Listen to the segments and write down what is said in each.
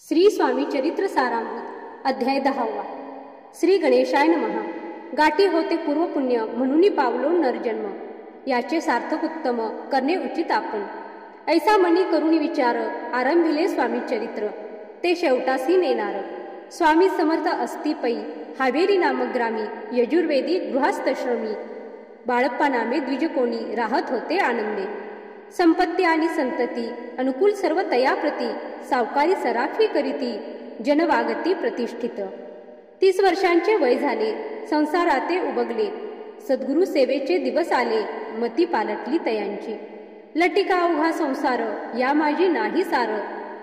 श्री स्वामी चरित्र सारामृत अध्याय 10वा। श्री गणेशाय नमः। गाठी होते पूर्वपुण्य म्हणून पावलो नरजन्म, याचे सार्थक उत्तम करणे उचित आपण। ऐसा मनी करुणी विचार, आरंभिले स्वामी चरित्र, ते शेवटासी नेणार। स्वामी समर्थ असती पै, हावेरी नामक ग्रामी, यजुर्वेदी गृहस्थश्रमी। बाळप्पा नामे द्विजकोणी, राहत होते आनंदे। संपत्ती आणि संतती अनुकूल सर्व तयाप्रती, सावकारी सराफी करीती, जनवागती प्रतिष्ठित। 30 वर्षांचे वय झाले, संसाराते उबगले। सद्गुरु सेवेचे दिवस आले, मती पालटली तयांची। लटिका अवघा संसार, या माझी नाही सार,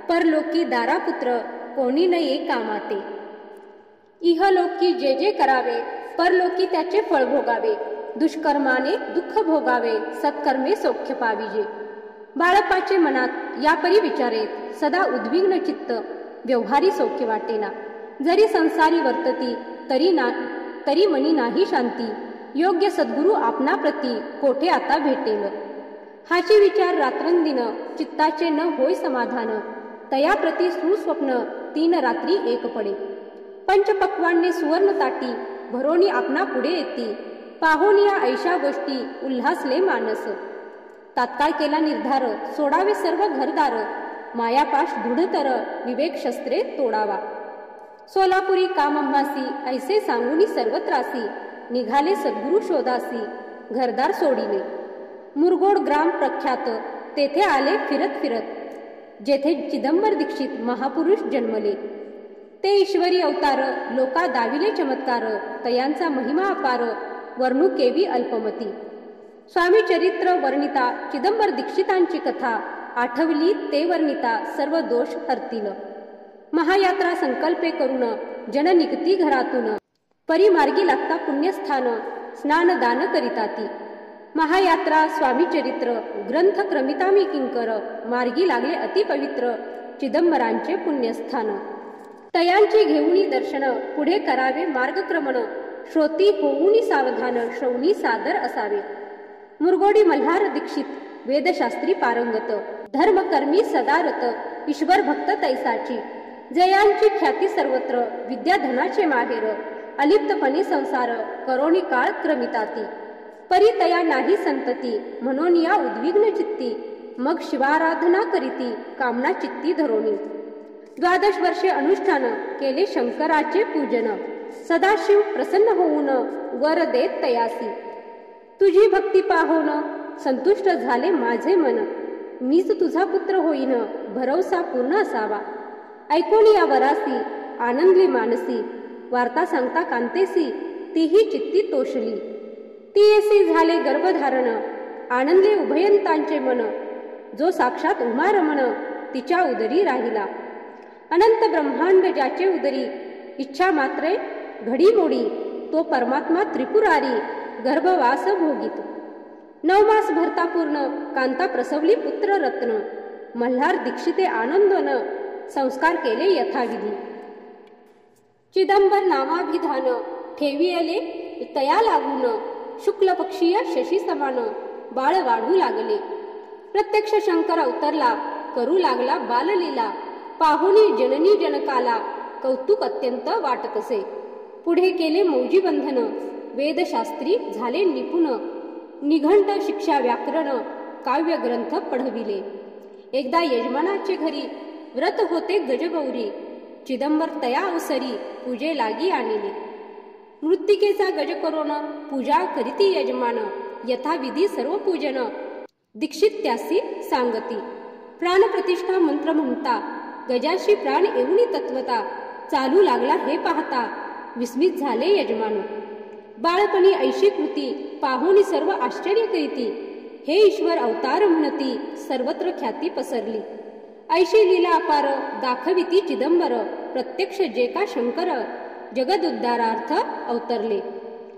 परलोकी दारापुत्र, कोणी न ये कामाते। इहलोकी जे जे करावे, परलोकी त्याचे फळ भोगावे। दुष्कर्माने दुःख भोगावे, सत्कर्मे सौख्य पाविजे। बाळप्पाचे मनात यापरी विचारेत, सदा उद्विग्न चित्त, व्यवहारी सौख्य वाटेना। जरी संसारी वर्तती, तरी मनी नाही शांती। योग्य सद्गुरु आपणाप्रती, कोठे आता भेटेल। हाची विचार रात्रंदिन, चित्ताचे न होय समाधान। तयाप्रती सुस्वप्न, 3 रात्री एक पडे। पंचपक्वान्ने सुवर्ण ताटी, भरोणी आपणा पुढे येती। पाहोनिया ऐशा गोष्टी, उल्हासले मानस। तात्काळ केला निर्धार, सोडावे सर्व घरदार। मायापाश दृढतर, विवेक शस्त्रे तोडावा। सोलापुरी कामंभासी, ऐसे सांगुनी सर्वत्रासी। निघाले सद्गुरु शोधासी, घरदार सोडिले। मुरगोड ग्राम प्रख्यात, तेथे आले फिरत फिरत। जेथे चिदंबर दीक्षित महापुरुष जन्मले। ते ईश्वरी अवतार, लोका दाविले चमत्कार। तयांचा महिमा अपार, वर्णू केवी अल्पमती। स्वामी चरित्र वर्णिता, चिदंबर दीक्षितांची कथा। आठवली ते वर्णिता, सर्व दोष हरतील। महायात्रा संकल्पे करून, जन निघती घरातून। परिमार्गी लागता पुण्यस्थान, स्नान दान करिताती। महायात्रा स्वामी चरित्र, ग्रंथ क्रमितामी किंकर। मार्गी लागले अति पवित्र, चिदंबरांचे पुण्यस्थान। तयांचे घेऊनी दर्शन, पुढे करावे मार्गक्रमण। श्रोती होऊनी सावधान, श्रवणी सादर असावे। मुरगोडी मल्हार दीक्षित, वेदशास्त्री पारंगत। धर्मकर्मी सदारत, ईश्वर भक्त तैसाची। जयांची ख्याती सर्वत्र, विद्याधनाचे माहेर। अलिप्तपणे संसार, करोणी काळ क्रमिताती। परितया नाही संतती, म्हणून या उद्विग्न चित्ती। मग शिवाराधना करीती, कामना चित्ती धरोणी। 12 वर्षे अनुष्ठान, केले शंकराचे पूजन। सदाशिव प्रसन्न होऊन, वर देत तयासी। तुझी भक्ती पाहोन, संतुष्ट झाले माझे मन। मीच तुझा पुत्र होईन, भरवसा पूर्ण असावा। ऐकून या वरासी, आनंदली मानसी। वार्ता सांगता कांतेसी, तीही चित्ती तोषली। तीयसी झाले गर्भधारण, आनंदले उभयंतांचे मन। जो साक्षात उमा रमण, तिच्या उदरी राहिला। अनंत ब्रह्मांड ज्याचे उदरी, इच्छा मात्रे घडीमोडी। तो परमात्मा त्रिपुरारी, गर्भवास भोगित। 9 मास भरता पूर्ण, कांता प्रसवली पुत्र रत्न। मल्हार दीक्षिते आनंदन, संस्कार केले यथाविधी। चिदंबर नामाभिधान, ठेवियले तया लागून। शुक्ल पक्षीय शशी समान, बाळ वाढू लागले। प्रत्यक्ष शंकर अवतरला, करू लागला बाललीला। पाहुनी जननी जनकाला, कौतुक अत्यंत वाटतसे। पुढे केले मौजी बंधन, वेदशास्त्री झाले निपुण। निघंट शिक्षा व्याकरण, काव्य ग्रंथ पढविले। एकदा यजमानाचे घरी, व्रत होते गजगौरी। चिदंबर तया अवसरी, पूजे लागी आणिले। मृत्तिकेचा गज करून, पूजा करीती यजमान। यथाविधी सर्व पूजन, दीक्षित त्यासी सांगती। प्राणप्रतिष्ठा मंत्र म्हणता, गजाशी प्राण येऊनी तत्वता। चालू लागला हे पाहता, विस्मित झाले यजमान। बाळपणी ऐशी कृती, पाहुनी सर्व आश्चर्य करीती। हे ईश्वर अवतार म्हणती, सर्वत्र ख्याती पसरली। ऐशी लीला अपार, दाखविती चिदंबर। प्रत्यक्ष जे का शंकर, जगदुद्धारार्थ अवतरले।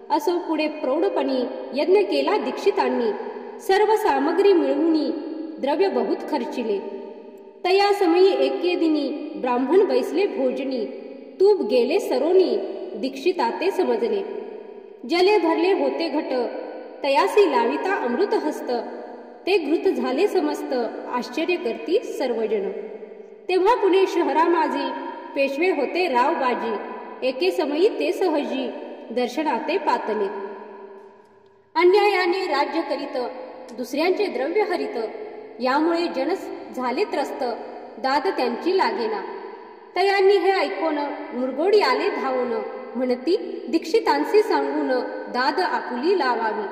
असो पुढे प्रौढपणी, यज्ञ केला दीक्षितांनी। सर्व सामग्री मिळवूनी, द्रव्य बहुत खर्चिले। तया समयी एके दिनी, ब्राह्मण बैसले भोजनी। तूप गेले सरोनी, दीक्षिताते समजले। जले भरले होते घट, तयासी लाविता अमृत हस्त। ते घृत झाले समस्त, आश्चर्य करती सर्वजन। तेव्हा पुणे शहरा माझी पेशवे होते रावबाजी, एके समयी ते सहजी दर्शनाते पातले. अन्यायाने राज्य करीत दुसऱ्यांचे द्रव्य हरित, यामुळे जन झाले त्रस्त, दाद त्यांची लागेना. तयांनी हे ऐकून मुरगोडी आले धावून, म्हणती दीक्षितांशी सांगून दाद आपुली लावावी.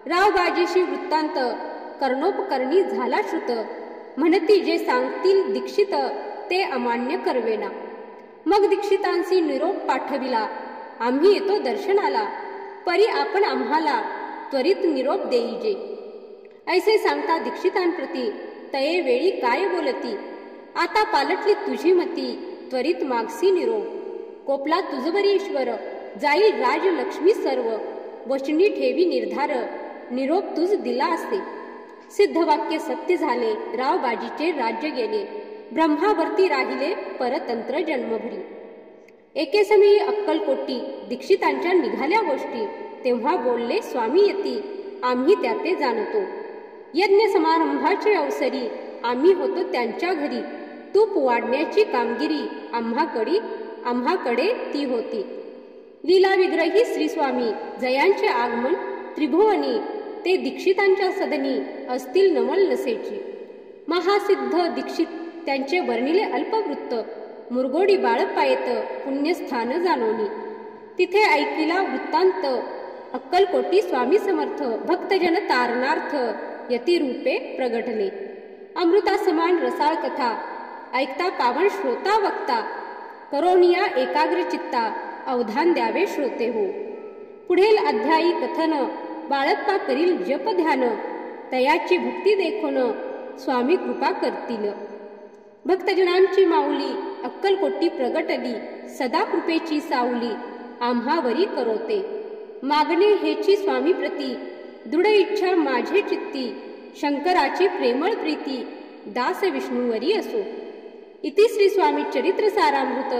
रावबाजीशी वृत्तांत कर्णोपकरणी झाला श्रुत, म्हणती जे सांगतील दीक्षित ते अमान्य करवेना. मग दीक्षितांशी निरोप पाठविला, आम्ही येतो दर्शनाला, परी आपण आम्हाला त्वरित निरोप देईजे. ऐसे सांगता दीक्षितांप्रती तये वेळी काय बोलती, आता पालटली तुझी मती, त्वरित मागसी निरोप. कोपला तुझवरी ईश्वर, जाईल राज लक्ष्मी सर्व, वचनी ठेवी निर्धार, निरोप तुझ दिला असे. सिद्धवाक्य सत्य झाले, रावबाजीचे राज्य गेले, ब्रह्मावरती राहिले परतंत्र जन्मभरी. एके समयी अक्कलकोटी दीक्षितांच्या निघाल्या गोष्टी, तेव्हा बोलले स्वामी यती, आम्ही त्याते जाणतो. यज्ञ समारंभाचे अवसरी आम्ही होतो त्यांच्या घरी, तूप वाढण्याची कामगिरी आम्हाकडे ती होती. लीला विग्रही श्री स्वामी जयांचे आगमन त्रिभुवनी, ते दीक्षितांच्या सदनी असतील नमल नसेची. महासिद्ध दीक्षित त्यांचे वर्णिले अल्पवृत्त, मुरगोडी बाळपायत पुण्यस्थान जानोनी. तिथे ऐकिला वृत्तांत अक्कलकोटी स्वामी समर्थ, भक्तजन तारणार्थ यतिरूपे प्रगटले. अमृता समान रसाळ कथा ऐकता पावन श्रोता वक्ता, करोनिया एकाग्र चित्ता अवधान द्यावे श्रोते हो. पुढील अध्यायी कथन बाळप्पा करील जप ध्यान, तयाची भक्ती देखोन स्वामी कृपा करतील. भक्तजनांची माऊली अक्कलकोटी प्रगटली, सदा कृपेची सावली आम्हावरी करोते. मागणे हेची स्वामी प्रती, दृढ इच्छा माझे चित्ती, शंकराची प्रेमळ प्रीती दास विष्णूवरी असो. इति श्री स्वामी चरित्र सारामृत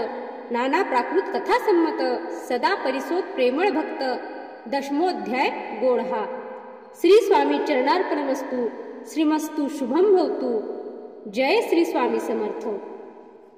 नाना प्राकृत कथा संमत, सदा परिसोत प्रेमळ भक्त, दशमोध्याय गोढा. श्री स्वामी चरणार्पणमस्तु. श्रीमस्तु शुभम भवतु. जय श्री स्वामी समर्थ.